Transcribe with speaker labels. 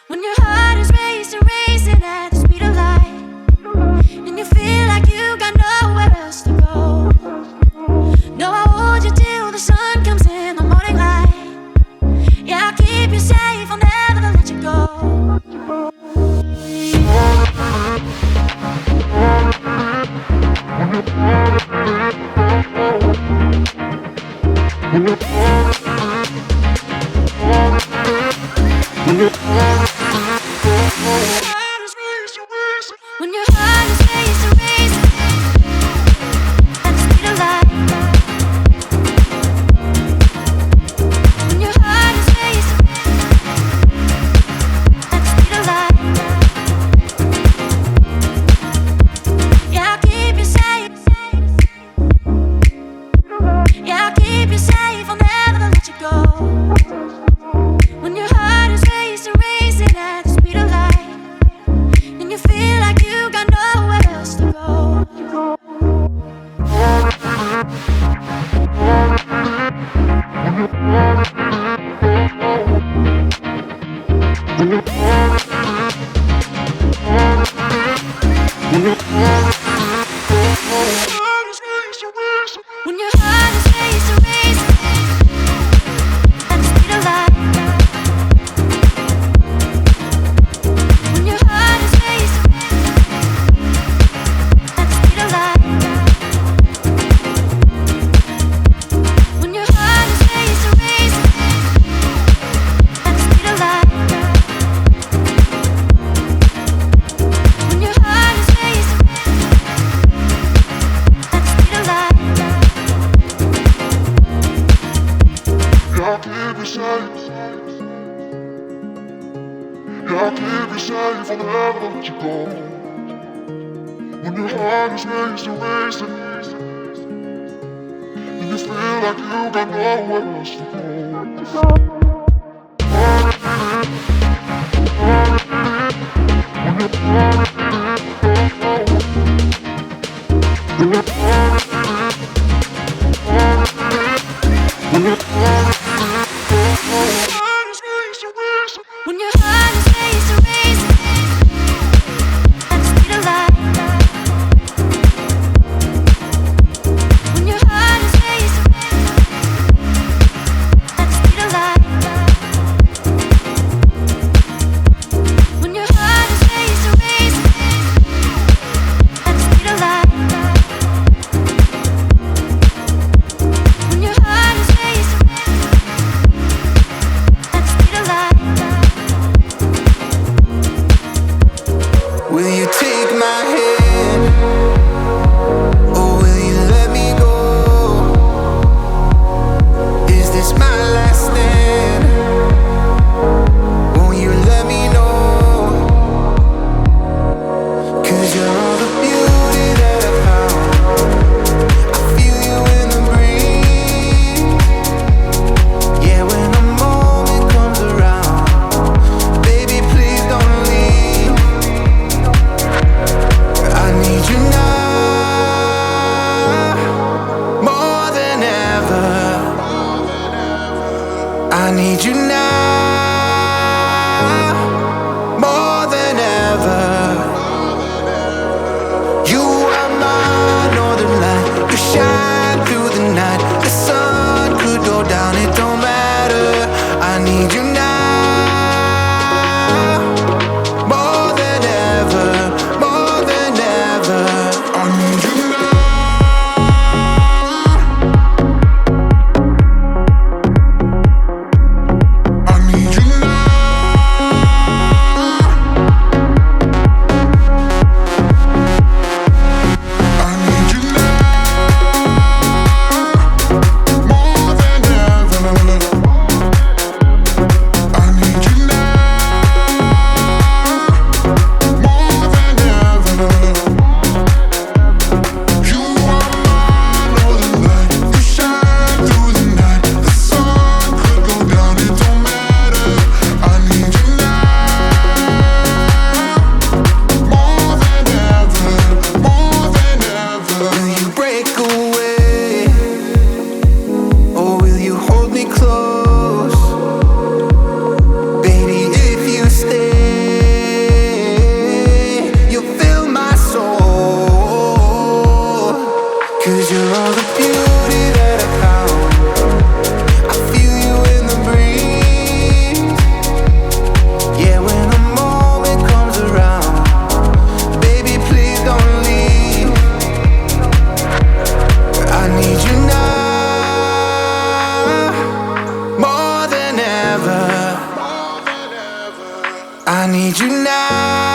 Speaker 1: When your heart is racing, racing at the speed of light, and you feel like you got nowhere else to go. No, I hold you till the sun comes in the morning light. Yeah, I'll keep you safe, I'll never let you go. When your heart is racing, racing at the speed of light. When your heart is racing at the speed of light. Yeah, I'll keep you safe. Yeah, I'll keep you safe, I'll never let you go. When your heart is racing, racing at the speed of light, and you feel like you got nowhere else to go. When your heart is racing, racing at the speed of light. When your heart is racing at the speed of light. When your heart is racing, racing at the speed of light. When your heart is racing at the speed of light.
Speaker 2: I'll keep you safe. I'll keep you safe, I'll never let you go. When your heart is racing, racing, and you feel like you got nowhere else to go.
Speaker 1: When your heart is racing, racing at the speed of light. When your heart is racing at the speed of light.
Speaker 3: need you now.